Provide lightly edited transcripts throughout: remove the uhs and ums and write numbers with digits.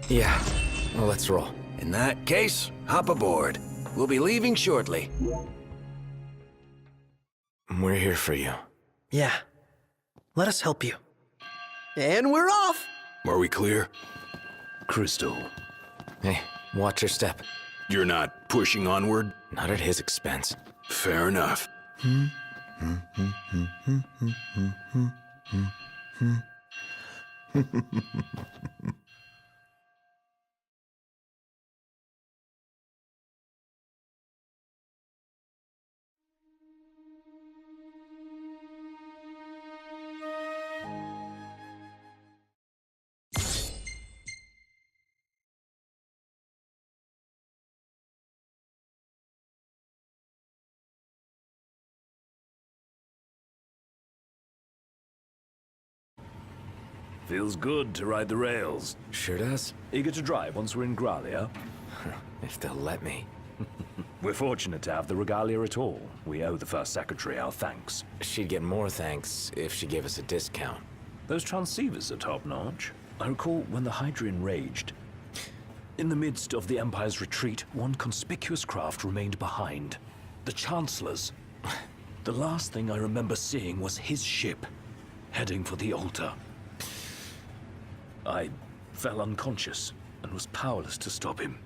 Yeah. Well, let's roll. In that case, hop aboard. We'll be leaving shortly. We're here for you. Yeah. Let us help you. And we're off! Are we clear? Crystal. Hey, watch your step. You're not pushing onward? Not at his expense. Fair enough. Feels good to ride the rails. Sure does. Eager to drive once we're in Gralia? If they'll let me. We're fortunate to have the regalia at all. We owe the First Secretary our thanks. She'd get more thanks if she gave us a discount. Those transceivers are top-notch. I recall when the Hydrian raged. In the midst of the Empire's retreat, one conspicuous craft remained behind. The Chancellor's. The last thing I remember seeing was his ship, heading for the altar. I fell unconscious and was powerless to stop him.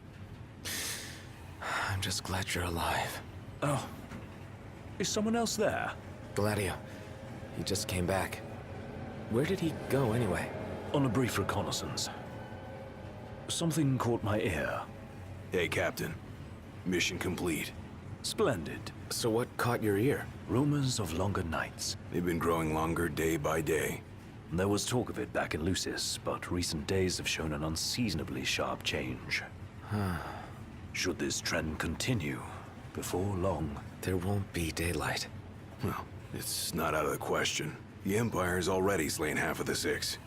I'm just glad you're alive. Oh. Is someone else there? Gladio. He just came back. Where did he go anyway? On a brief reconnaissance. Something caught my ear. Hey, Captain. Mission complete. Splendid. So what caught your ear? Rumors of longer nights. They've been growing longer day by day. There was talk of it back in Lucis, but recent days have shown an unseasonably sharp change. Should this trend continue, before long... There won't be daylight. Well, it's not out of the question. The Empire's already slain half of the Six.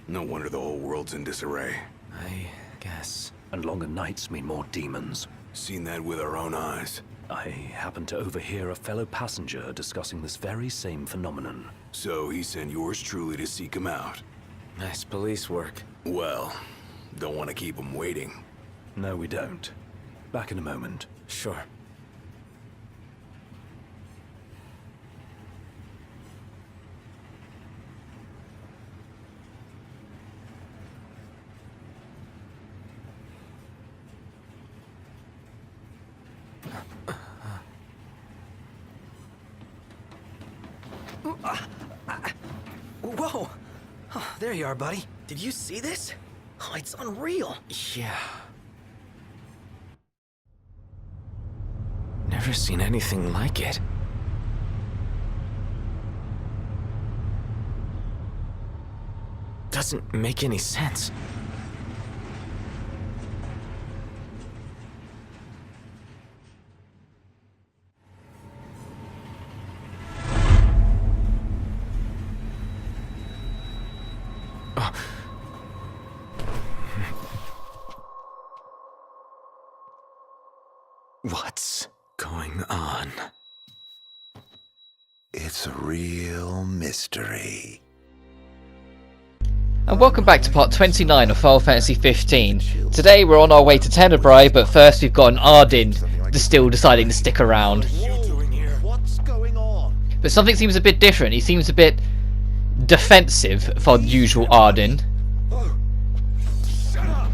No wonder the whole world's in disarray. I guess. And longer nights mean more demons. Seen that with our own eyes. I happened to overhear a fellow passenger discussing this very same phenomenon. So he sent yours truly to seek him out. Nice police work. Well, don't want to keep him waiting. No, we don't. Back in a moment. Sure. Whoa! Oh, there you are, buddy. Did you see this? Oh, it's unreal. Yeah. Never seen anything like it. Doesn't make any sense. What's going on? It's a real mystery. And welcome back to part 29 of Final Fantasy 15. Today we're on our way to Tenebrae, but first we've got an Ardyn still deciding to stick around. What's going on? But something seems a bit different. He seems a bit defensive for the usual Ardyn. Oh, shut up!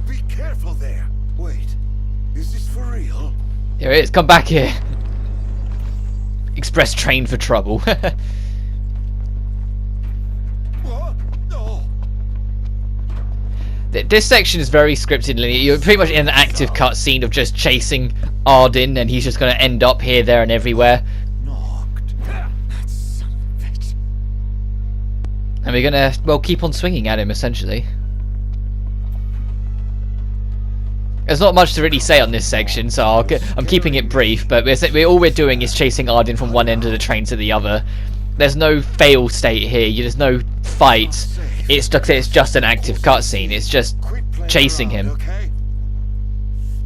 Be careful there. Wait, is this for real? Here it is, come back here. Express train for trouble. What? No. This section is very scripted linear. You're pretty much in an active cutscene of just chasing Ardyn, and he's just going to end up here, there, and everywhere. Knocked. That son of a bitch. And we're going to, well, keep on swinging at him, essentially. There's not much to really say on this section, so I'm keeping it brief, but all we're doing is chasing Ardyn from one end of the train to the other. There's no fail state here, there's no fight. It's just an active cutscene, it's just chasing him. Okay?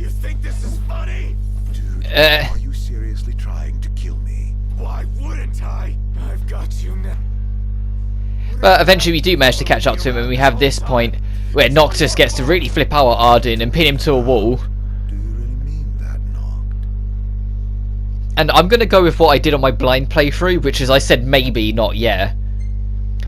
You think this is funny? Dude, are you seriously trying to kill me? Why wouldn't I? I've got you now. But eventually we do manage to catch up to him, and we have this point where Noctis gets to really flip out at Arden and pin him to a wall. Do you really mean that, Noct? And I'm going to go with what I did on my blind playthrough, which is I said maybe, not yeah.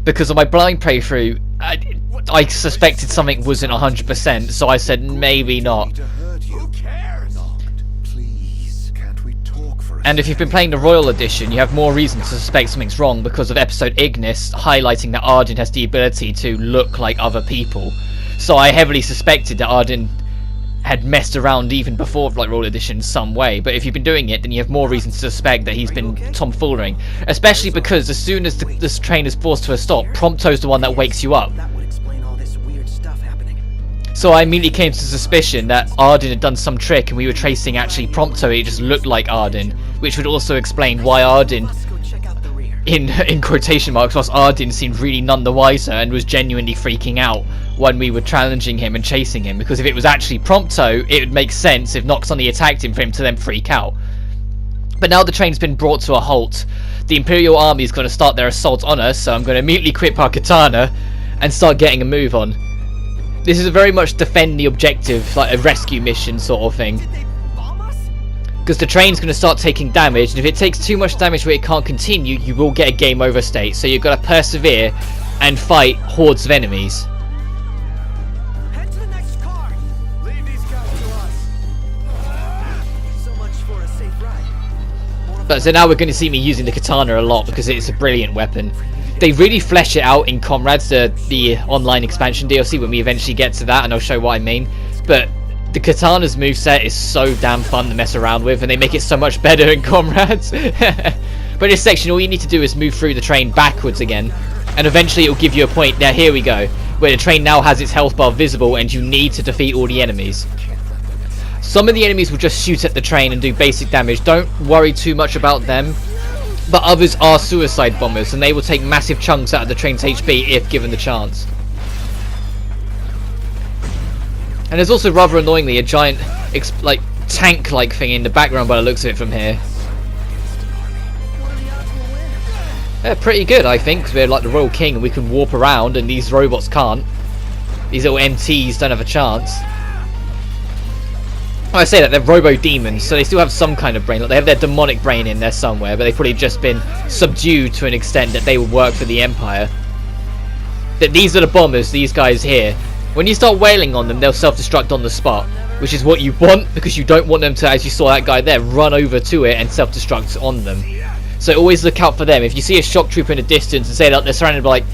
Because on my blind playthrough, I suspected something wasn't 100%, so I said maybe not. To hurt you. Who cares? Noct, please, can't we talk for a And if you've been playing the Royal Edition, you have more reason to suspect something's wrong because of episode Ignis highlighting that Arden has the ability to look like other people. So I heavily suspected that Arden had messed around even before like Royal Edition in some way. But if you've been doing it, then you have more reason to suspect that he's been tomfoolering. Especially because as soon as this train is forced to a stop, Prompto's the one that wakes you up. That would explain all this weird stuff happening. So I immediately came to suspicion that Arden had done some trick and we were tracing actually Prompto. It just looked like Arden, which would also explain why Arden, Let's go check out the rear. in quotation marks, whilst Arden seemed really none the wiser and was genuinely freaking out when we were challenging him and chasing him, because if it was actually Prompto, it would make sense if Nox only attacked him for him to then freak out. But now the train's been brought to a halt. The Imperial Army is going to start their assault on us, so I'm going to immediately equip our katana and start getting a move on. This is a very much defend the objective, like a rescue mission sort of thing. Did they bomb us? Because the train's going to start taking damage, and if it takes too much damage where it can't continue, you will get a game over state. So you've got to persevere and fight hordes of enemies. Head to the next car. Leave these guys to us. So much for a safe ride. But so now we're going to see me using the katana a lot because it's a brilliant weapon. They really flesh it out in Comrades, the online expansion DLC, when we eventually get to that, and I'll show what I mean. But the katana's moveset is so damn fun to mess around with, and they make it so much better in Comrades. But this section, all you need to do is move through the train backwards again, and eventually it'll give you a point. Now here we go, where the train now has its health bar visible, and you need to defeat all the enemies. Some of the enemies will just shoot at the train and do basic damage. Don't worry too much about them. But others are suicide bombers, and they will take massive chunks out of the train's HP if given the chance. And there's also, rather annoyingly, a giant like tank-like thing in the background by the looks of it from here. Yeah, pretty good, I think, because we're like the Royal King and we can warp around, and these robots can't. These little MTs don't have a chance. I say that they're robo-demons, so they still have some kind of brain. Like, they have their demonic brain in there somewhere, but they've probably just been subdued to an extent that they will work for the Empire. That these are the bombers, these guys here. When you start wailing on them, they'll self-destruct on the spot, which is what you want, because you don't want them to, as you saw that guy there, run over to it and self-destruct on them. So always look out for them. If you see a shock trooper in the distance and say that they're surrounded by like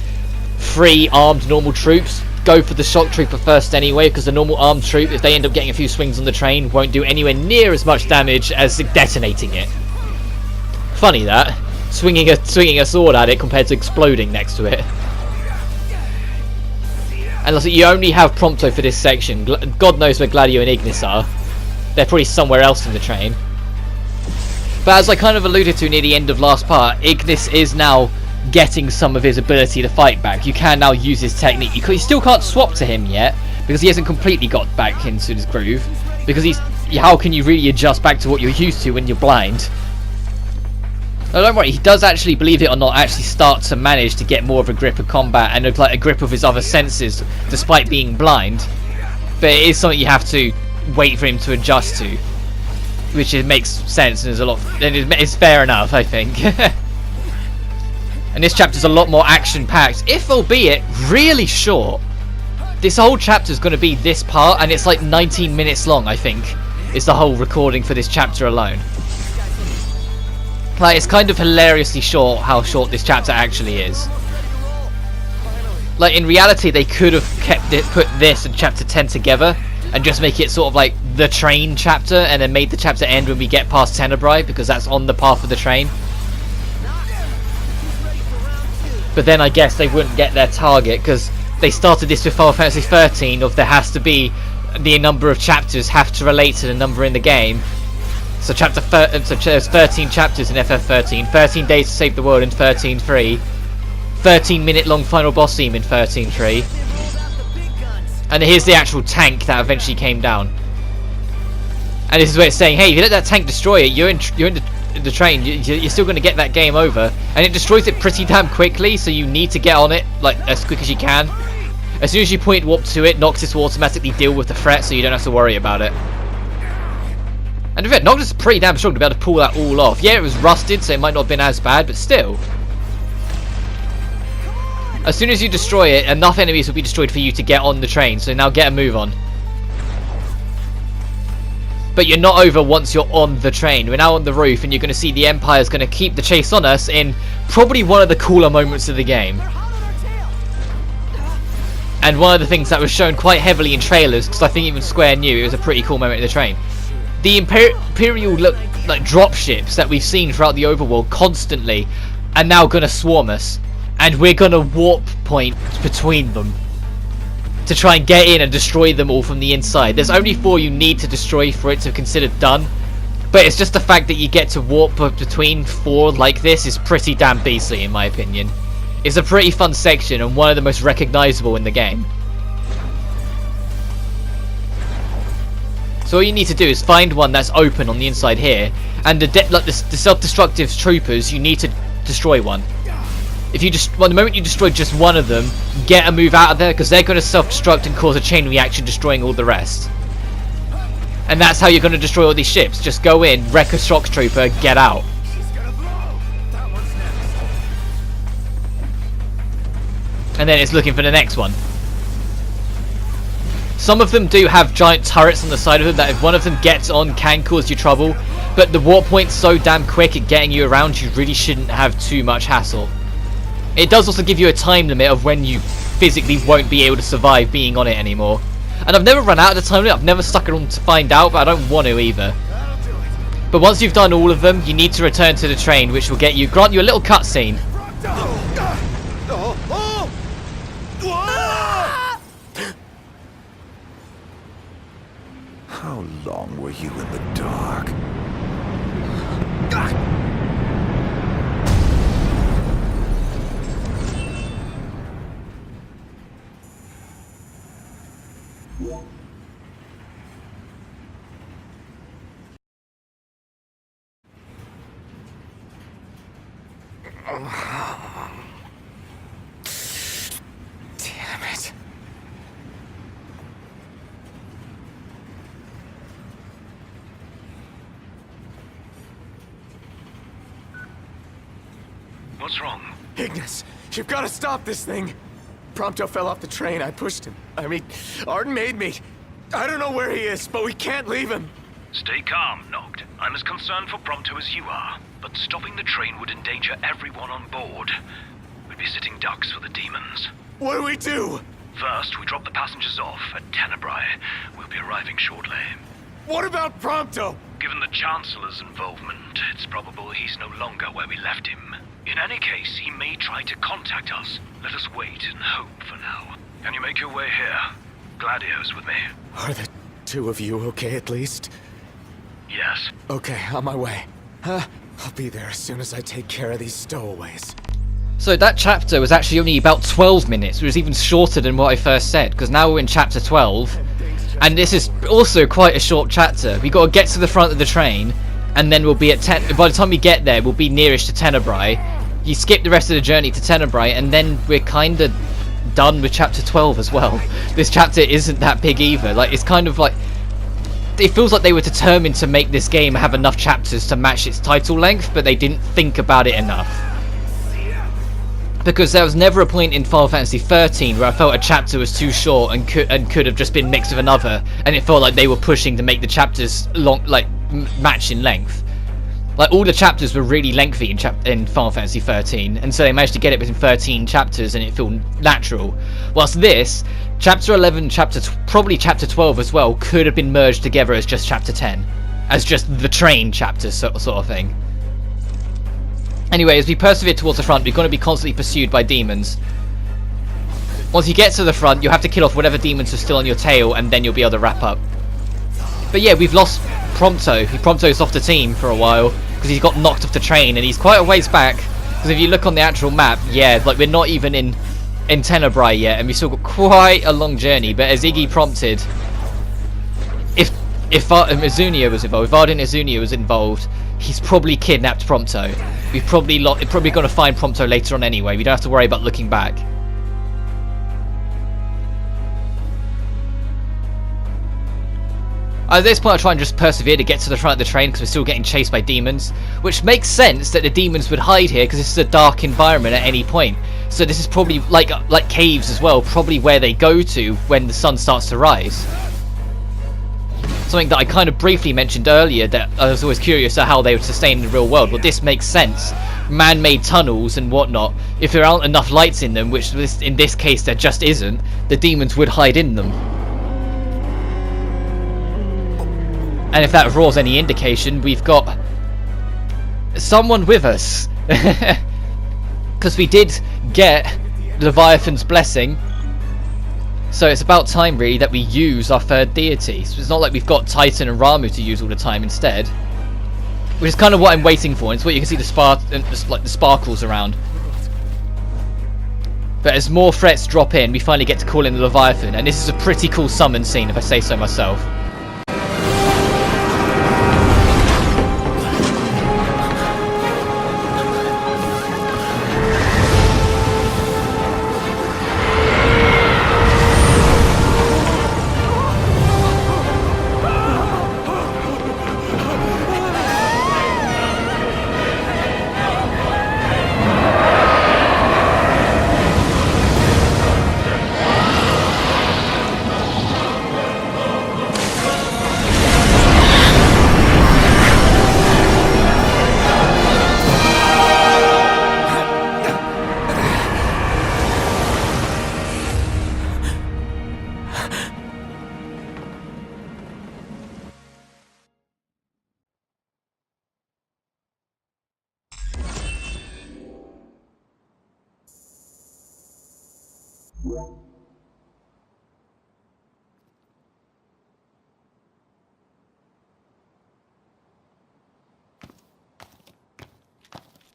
3 armed normal troops, go for the shock trooper first anyway, because the normal armed troop, if they end up getting a few swings on the train, won't do anywhere near as much damage as detonating it. Funny that, swinging a sword at it compared to exploding next to it. And also, you only have Prompto for this section. God knows where Gladio and Ignis are. They're probably somewhere else in the train. But as I kind of alluded to near the end of last part, Ignis is now getting some of his ability to fight back. You can now use his technique. You still can't swap to him yet, because he hasn't completely got back into his groove. Because how can you really adjust back to what you're used to when you're blind? No, don't worry, he does actually, believe it or not, actually start to manage to get more of a grip of combat and a grip of his other senses, despite being blind. But it is something you have to wait for him to adjust to, which makes sense and is it's fair enough, I think. And this chapter's a lot more action-packed, if albeit really short. This whole chapter's going to be this part, and it's like 19 minutes long, I think, is the whole recording for this chapter alone. Like, it's kind of hilariously short how short this chapter actually is. Like, in reality, they could have put this and chapter 10 together and just make it sort of like the train chapter, and then made the chapter end when we get past Tenebrae, because that's on the path of the train. But then I guess they wouldn't get their target, because they started this with Final Fantasy 13 of there has to be the number of chapters have to relate to the number in the game. So there's 13 chapters in FF13, 13 days to save the world in 13.3, 13-minute long final boss theme in 13.3, and here's the actual tank that eventually came down. And this is where it's saying, hey, if you let that tank destroy it, you're in the train, you're still going to get that game over. And it destroys it pretty damn quickly, so you need to get on it like as quick as you can. As soon as you point warp to it, Noctis will automatically deal with the threat, so you don't have to worry about it. And in fact, Noctis is pretty damn strong to be able to pull that all off. Yeah, it was rusted, so it might not have been as bad, but still. As soon as you destroy it, enough enemies will be destroyed for you to get on the train, so now get a move on. But you're not over once you're on the train. We're now on the roof, and you're going to see the Empire's going to keep the chase on us in probably one of the cooler moments of the game. And one of the things that was shown quite heavily in trailers, because I think even Square knew it was a pretty cool moment in the train. The Imperial like dropships that we've seen throughout the overworld constantly are now going to swarm us. And we're going to warp point between them to try and get in and destroy them all from the inside. There's only 4 you need to destroy for it to be considered done. But it's just the fact that you get to warp between 4 like this is pretty damn beastly in my opinion. It's a pretty fun section and one of the most recognisable in the game. So all you need to do is find one that's open on the inside here, and the self-destructive troopers, you need to destroy one. If you just, well, the moment you destroy just one of them, get a move out of there, because they're going to self-destruct and cause a chain reaction, destroying all the rest. And that's how you're going to destroy all these ships. Just go in, wreck a shock trooper, get out. And then it's looking for the next one. Some of them do have giant turrets on the side of them that if one of them gets on can cause you trouble, but the warp point's so damn quick at getting you around you really shouldn't have too much hassle. It does also give you a time limit of when you physically won't be able to survive being on it anymore. And I've never run out of the time limit, I've never stuck it on to find out, but I don't want to either. But once you've done all of them, you need to return to the train, which will grant you a little cutscene. How long were you in the dark? Damn it. What's wrong? Ignis, you've got to stop this thing. Prompto fell off the train. I pushed him. I mean, Arden made me. I don't know where he is, but we can't leave him. Stay calm, Noct. I'm as concerned for Prompto as you are, but stopping the train would endanger everyone on board. We'd be sitting ducks for the demons. What do we do? First, we drop the passengers off at Tenebrae. We'll be arriving shortly. What about Prompto? Given the Chancellor's involvement, it's probable he's no longer where we left him. In any case, he may try to contact us. Let us wait and hope for now. Can you make your way here? Gladio's with me. Are the 2 of you okay at least? Yes. Okay, on my way. I'll be there as soon as I take care of these stowaways. So that chapter was actually only about 12 minutes. It was even shorter than what I first said, because now we're in chapter 12. And this is also quite a short chapter. We got to get to the front of the train, and then we'll be at by the time we get there, we'll be nearest to Tenebrae. You skip the rest of the journey to Tenebrae, and then we're kind of done with chapter 12 as well. This chapter isn't that big either. Like, it's kind of like, it feels like they were determined to make this game have enough chapters to match its title length, but they didn't think about it enough. Because there was never a point in Final Fantasy 13 where I felt a chapter was too short and could have just been mixed with another, and it felt like they were pushing to make the chapters long, like match in length. Like, all the chapters were really lengthy in Final Fantasy 13, and so they managed to get it within 13 chapters and it felt natural. Whilst this, chapter 11, probably chapter 12 as well, could have been merged together as just chapter 10, as just the train chapter sort of thing. Anyway, as we persevere towards the front, we're going to be constantly pursued by demons. Once you get to the front, you'll have to kill off whatever demons are still on your tail, and then you'll be able to wrap up. But yeah, we've lost Prompto. Prompto's off the team for a while, because he's got knocked off the train, and he's quite a ways back. Because if you look on the actual map, yeah, like, we're not even in Tenebrae yet, and we've still got quite a long journey. But as Iggy prompted, if Azunia was involved, if Arden Azunia was involved, he's probably kidnapped Prompto. We've probably going to find Prompto later on anyway. We don't have to worry about looking back. At this point I try and just persevere to get to the front of the train because we're still getting chased by demons, which makes sense that the demons would hide here because this is a dark environment at any point. So this is probably like caves as well, probably where they go to when the sun starts to rise. Something that I kind of briefly mentioned earlier, that I was always curious at how they would sustain in the real world. Well, this makes sense. Man-made tunnels and whatnot, if there aren't enough lights in them, which in this case there just isn't, the demons would hide in them. And if that draws any indication, we've got someone with us. Because we did get Leviathan's blessing. So it's about time really that we use our third deity. So it's not like we've got Titan and Ramu to use all the time instead. Which is kind of what I'm waiting for. And it's what you can see the sparkles around. But as more threats drop in, we finally get to call in the Leviathan. And this is a pretty cool summon scene if I say so myself.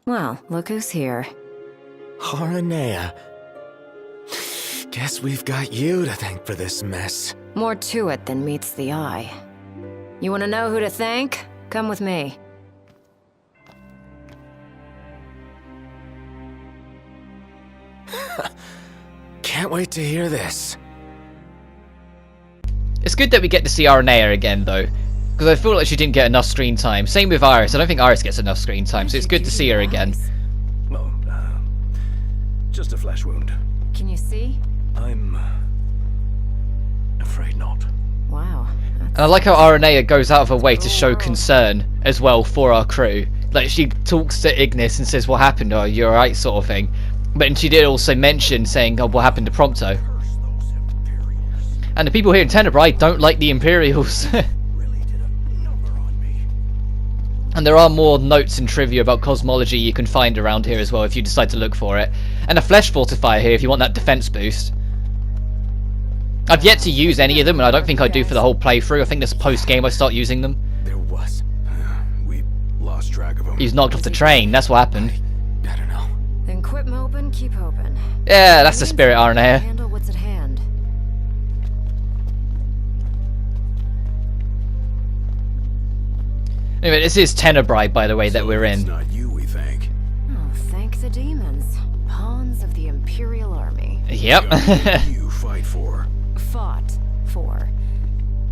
Well, look who's here. Haranea. Guess we've got you to thank for this mess. More to it than meets the eye. You want to know who to thank? Come with me. Can't wait to hear this. It's good that we get to see Aranea again though, because I feel like she didn't get enough screen time. Same with Iris. I don't think Iris gets enough screen time, so it's good to see her again. Oh, just a flesh wound. Can you see? I'm afraid not. Wow. And I like how Aranea goes out of her way to show concern as well for our crew. Like, she talks to Ignis and says, what happened? Oh, you're alright, sort of thing. But she did also mention saying, oh, what happened to Prompto? And the people here in Tenebrae don't like the Imperials. And there are more notes and trivia about cosmology you can find around here as well if you decide to look for it. And a flesh fortifier here if you want that defense boost. I've yet to use any of them, and I don't think I do for the whole playthrough. I think this post-game I start using them. There was. We lost track of him. He was knocked off the train, that's what happened. I don't know. Then quit moping, keep hoping. Yeah, that's the spirit, Aranea. Handle what's at hand. Anyway, this is Tenebrae, by the way, that we're It's in. not you, we think. Oh, thank the demons. Pawns of the Imperial Army. Yep. You fight for. Fought for.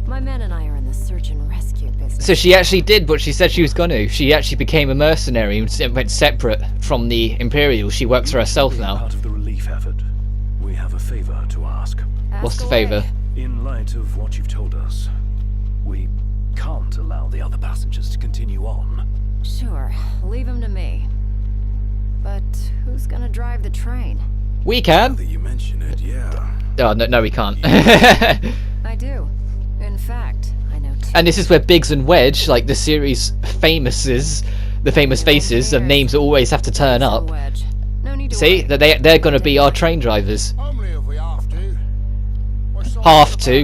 My men and I are in the search and rescue business. So she actually did what she said she was going to. She actually became a mercenary and went separate from the Imperials. She works for herself now. Part of the relief effort. We have a favor to ask. What's the Ask favour? away. In light of what you've told us, we can't allow the other passengers to continue on. Sure, leave him to me. But who's gonna drive the train? We can. That you mention it, yeah. Oh, no, we can't. I do. In fact, I know two. And this is where Biggs and Wedge, like the series famouses, the famous faces of names that always have to turn up. Wedge. No need to See, worry. that they're going to be our train drivers. Only if we have to.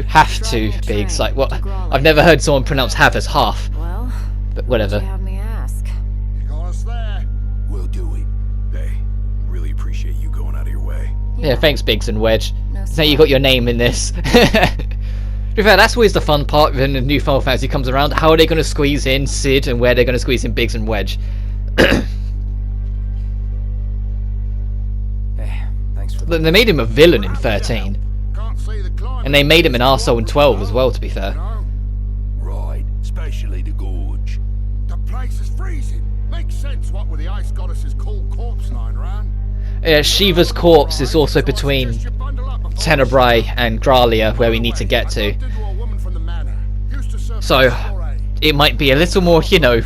Have to, Biggs. Like, what? I've never heard someone pronounce have as half. Well, But you whatever. have me ask. You got us there. We'll do it. Hey, really appreciate you going out of your way. Yeah, thanks, Biggs and Wedge. No So now you got your name in this. To be fair, that's always the fun part when a new Final Fantasy comes around. How are they going to squeeze in Sid and where they're going to squeeze in Biggs and Wedge? Hey, thanks for the... They made him a villain in 13. Can't see the climate. And they made him an arsehole in 12 as well, to be fair. No. especially the gorge. The place is freezing. Makes sense what with the ice goddess's cool corpse lying around. Shiva's corpse is also between Tenebrae and Gralia, where we need to get to. So, it might be a little more, you know,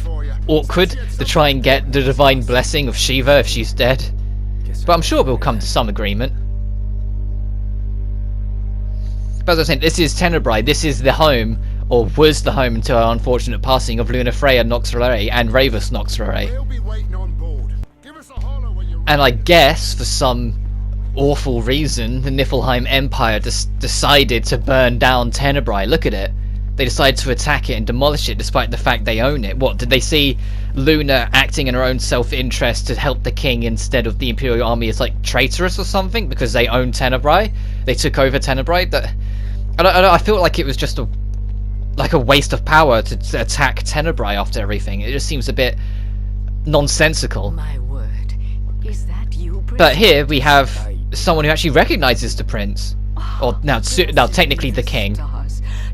awkward to try and get the divine blessing of Shiva if she's dead. But I'm sure we'll come to some agreement. But as I was saying, this is Tenebrae. This is the home, or was the home until our unfortunate passing of Lunafreya Noxrelae and Ravus Noxrelae. And I guess, for some awful reason, the Niflheim Empire decided to burn down Tenebrae. Look at it. They decided to attack it and demolish it despite the fact they own it. What, did they see Luna acting in her own self-interest to help the king instead of the Imperial Army as, like, traitorous or something? Because they own Tenebrae? They took over Tenebrae? I feel like it was just a waste of power to attack Tenebrae after everything. It just seems a bit nonsensical. My word. Is that you, Prince? But here we have someone who actually recognizes the prince. Or now technically the king.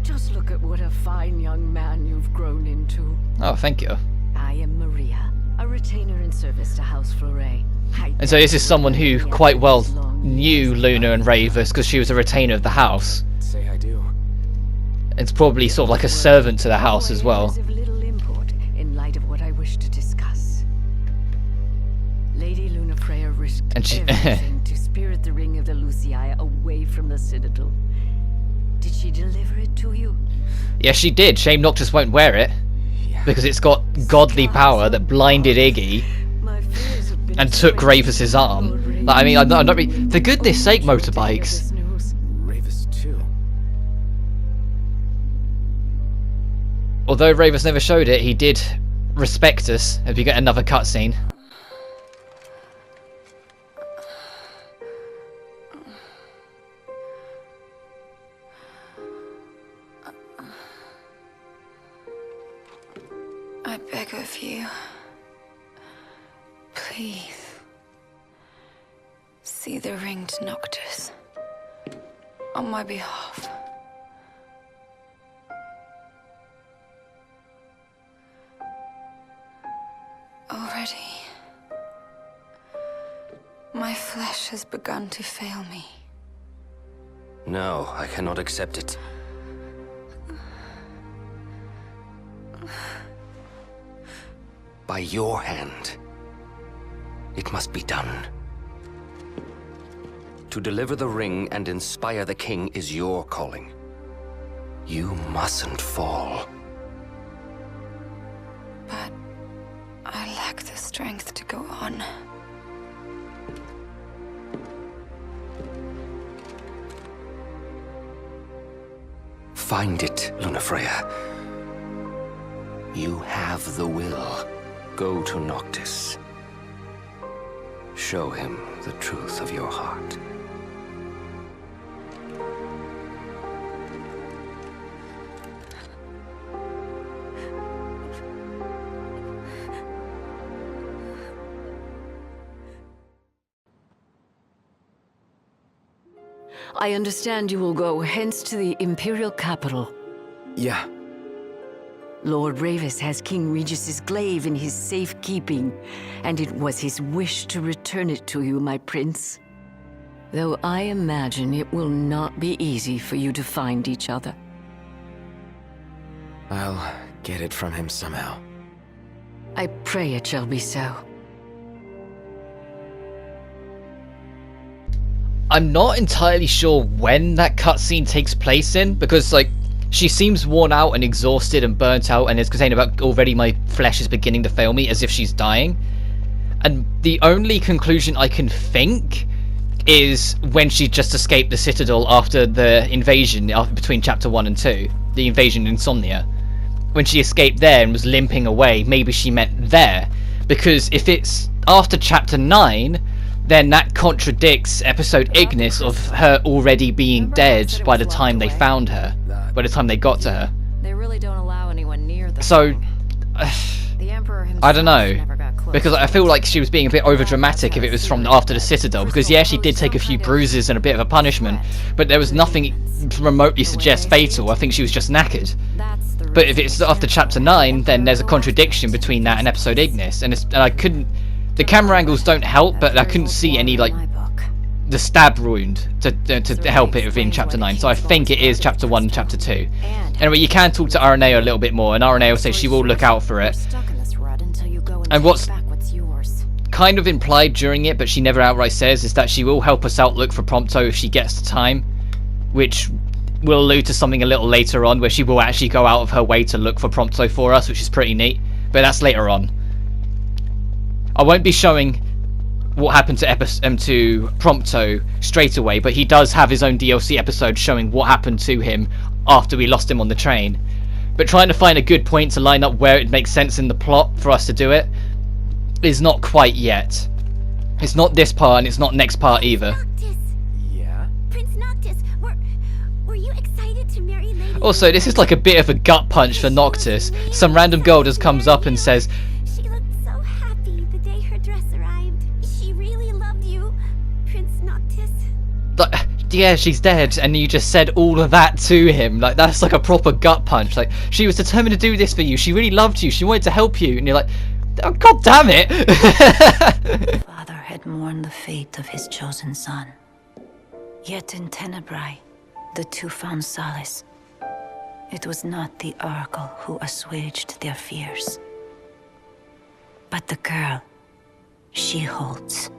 Just look at what a fine young man you've grown into. Oh, thank you. I am Maria, a retainer in service to House Fleuret. And so this is someone who quite well knew Luna and Ravus because she was a retainer of the house. Say I do. It's probably sort of like a servant to the house as well. Is of little import in light of what I wish to discuss. Lady Lunafreya risked everything to spirit the ring of the Lucii away from the Citadel. Did she deliver it to you? Yeah, she did. Shame Noctis won't wear it. Because it's got godly power that blinded Iggy and took Ravus's arm. Like, I mean, I'm not really... For goodness sake, motorbikes. Ravus too. Although Ravus never showed it, he did respect us if you get another cutscene. I beg of you, please, see the ringed Noctis on my behalf. Already, my flesh has begun to fail me. No, I cannot accept it. By your hand. It must be done. To deliver the ring and inspire the king is your calling. You mustn't fall. But I lack the strength to go on. Find it, Lunafreya. You have the will. Go to Noctis. Show him the truth of your heart. I understand you will go hence to the Imperial capital. Yeah. Lord Ravus has King Regis's glaive in his safekeeping, and it was his wish to return it to you, my prince. Though I imagine it will not be easy for you to find each other. I'll get it from him somehow. I pray it shall be so. I'm not entirely sure when that cutscene takes place in, because, like, she seems worn out and exhausted and burnt out and is complaining about already my flesh is beginning to fail me as if she's dying. And the only conclusion I can think is when she just escaped the Citadel after the invasion between Chapter 1 and 2. The invasion in Insomnia. When she escaped there and was limping away, maybe she meant there. Because if it's after Chapter 9, then that contradicts Episode Ignis of her already being dead by the time they found her. By the time they got to her. They really don't allow anyone near the So, the Emperor himself I don't know. never got close. Because I feel like she was being a bit overdramatic if it was from after the Citadel. Because yeah, she did take a few bruises and a bit of a punishment. But there was nothing to remotely suggest fatal. I think she was just knackered. But if it's after chapter 9, then there's a contradiction between that and episode Ignis, and I couldn't. The camera angles don't help, but I couldn't see any like the stab wound to help it within chapter 9. So I think it is chapter 1 and chapter 2. Anyway, you can talk to Aranea a little bit more, and Aranea will say she will look out for it. And what's kind of implied during it, but she never outright says, is that she will help us out look for Prompto if she gets the time, which will allude to something a little later on where she will actually go out of her way to look for Prompto for us, which is pretty neat, but that's later on. I won't be showing what happened to Prompto straight away, but he does have his own DLC episode showing what happened to him after we lost him on the train. But trying to find a good point to line up where it makes sense in the plot for us to do it is not quite yet. It's not this part, and it's not next part either. Prince Noctis, were you excited to marry Lady? Also, this is like a bit of a gut punch for Noctis. Some random girl just comes up and says, She looked so happy the day her dress arrived. She really loved you, Prince Noctis. yeah, she's dead, and you just said all of that to him. Like, that's like a proper gut punch. Like, she was determined to do this for you. She really loved you. She wanted to help you. And you're like, oh, God damn it. Father had mourned the fate of his chosen son. Yet in Tenebrae, the two found solace. It was not the Oracle who assuaged their fears, but the girl. She holds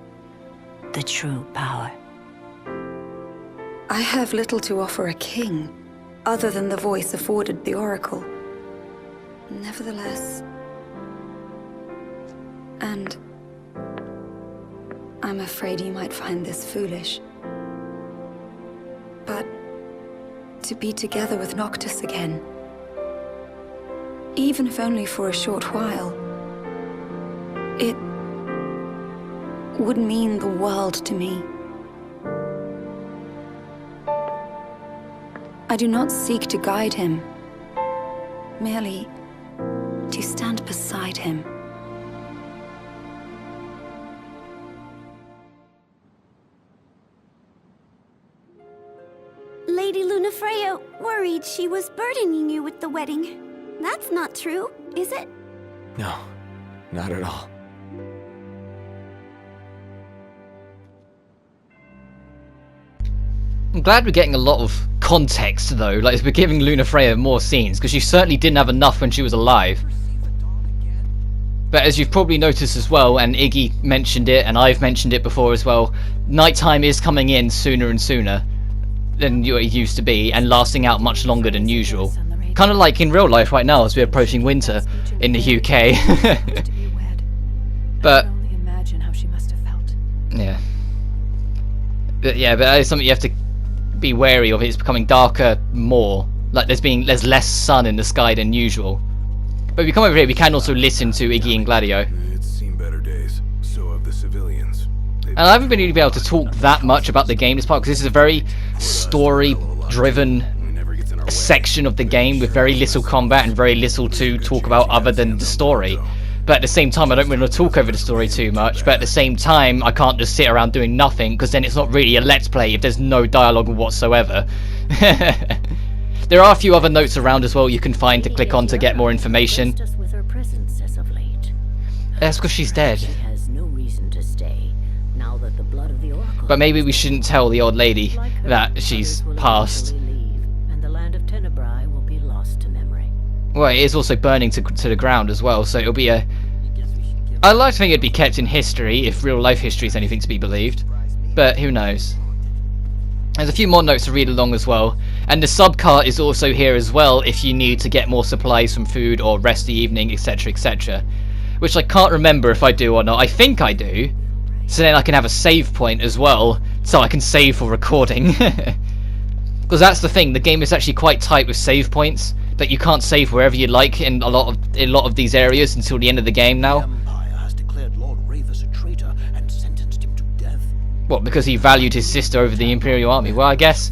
the true power. I have little to offer a king, other than the voice afforded the Oracle. Nevertheless, and I'm afraid you might find this foolish, but to be together with Noctis again, even if only for a short while, it would mean the world to me. I do not seek to guide him, merely to stand beside him. Lady Lunafreya worried she was burdening you with the wedding. That's not true, is it? No, not at all. I'm glad we're getting a lot of context, though. Like, we're giving Lunafreya more scenes, because she certainly didn't have enough when she was alive. But as you've probably noticed as well, and Iggy mentioned it, and I've mentioned it before as well, nighttime is coming in sooner and sooner than it used to be, and lasting out much longer than usual. Kind of like in real life right now, as we're approaching winter in the UK. But yeah. But that is something you have to be wary of. It's becoming darker more. Like there's less sun in the sky than usual. But if we come over here, we can also listen to Iggy and Gladio. It's seen better days. So have the civilians. And I haven't been really able to talk that much about the game this part, because this is a very story-driven section of the game with very little combat and very little to talk about other than the story. But at the same time, I don't want to talk over the story too much, but at the same time, I can't just sit around doing nothing, because then it's not really a let's play if there's no dialogue whatsoever. There are a few other notes around as well you can find to click on to get more information. That's because she's dead. But maybe we shouldn't tell the old lady that she's passed. And the land of Tenebrae will be lost to memory. Well, it is also burning to the ground as well, so it'll be a... I'd like to think it'd be kept in history, if real life history is anything to be believed. But who knows. There's a few more notes to read along as well. And the subcart is also here as well if you need to get more supplies from food or rest the evening, etc, etc. Which I can't remember if I do or not. I think I do. So then I can have a save point as well, so I can save for recording. Because that's the thing, the game is actually quite tight with save points, that you can't save wherever you like in a lot of these areas until the end of the game now. The Empire has declared Lord Ravis a traitor and sentenced him to death. What, because he valued his sister over the Imperial Army? Well, I guess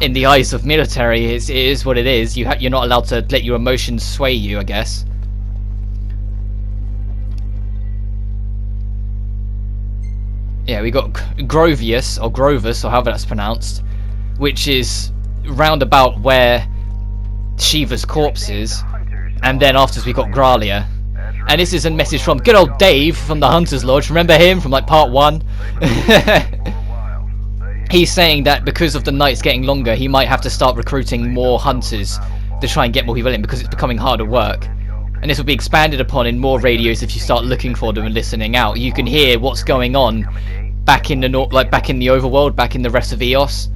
in the eyes of military, it is what it is. You're not allowed to let your emotions sway you, I guess. Yeah, we got Grovius, or Grovus, or however that's pronounced, which is round about where Shiva's corpse is. and then afterwards we got Gralia. And this is a message from good old Dave from the Hunter's Lodge. Remember him from like part 1? He's saying that because of the nights getting longer, he might have to start recruiting more hunters to try and get more people in, because it's becoming harder work. And this will be expanded upon in more radios if you start looking for them and listening out. You can hear what's going on back in the back in the overworld, back in the rest of EOS,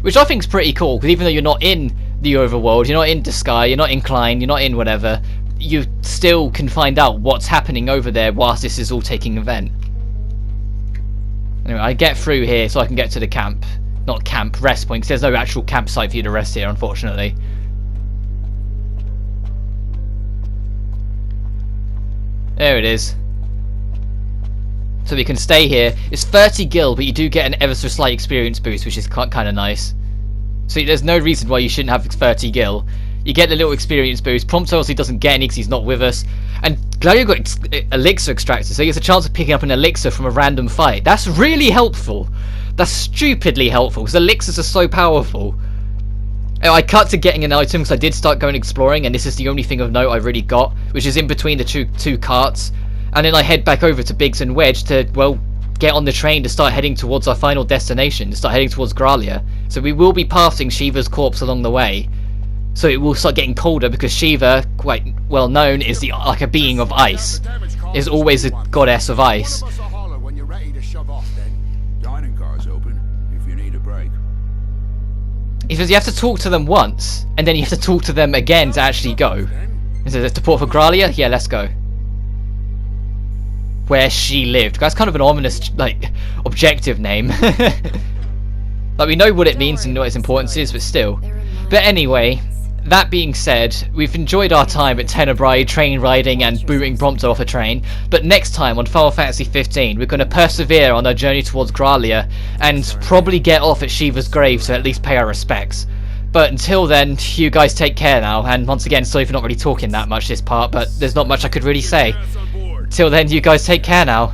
which I think is pretty cool. Because even though you're not in the overworld, you're not in Disguise, you're not in Klein, you're not in whatever, you still can find out what's happening over there whilst this is all taking event. Anyway, I get through here so I can get to the camp. Not camp, rest point, because there's no actual campsite for you to rest here, unfortunately. There it is. So we can stay here. It's 30 gil, but you do get an ever so slight experience boost, which is kind of nice. So there's no reason why you shouldn't have 30 gil. You get the little experience boost. Prompto obviously doesn't get any because he's not with us. And Gladio got elixir extractor, so he gets a chance of picking up an elixir from a random fight. That's really helpful. That's stupidly helpful, because elixirs are so powerful. I cut to getting an item because I did start going exploring, and this is the only thing of note I really got, which is in between the two carts. And then I head back over to Biggs and Wedge to, well, get on the train to start heading towards our final destination, to start heading towards Gralia. So we will be passing Shiva's corpse along the way. So it will start getting colder because Shiva, quite well known, is like a being of ice. Is always a goddess of ice. He says you have to talk to them once, and then you have to talk to them again to actually go. He says to port for Gralia? Yeah, let's go. Where she lived. That's kind of an ominous, like, objective name. Like, we know what it means and what its importance is, but still. But anyway, that being said, we've enjoyed our time at Tenebrae, train riding and booting Prompto off a train, but next time on Final Fantasy 15 we're going to persevere on our journey towards Gralia and probably get off at Shiva's grave to at least pay our respects. But until then, you guys take care now, and once again, sorry for not really talking that much this part, but there's not much I could really say. Till then, you guys take care now.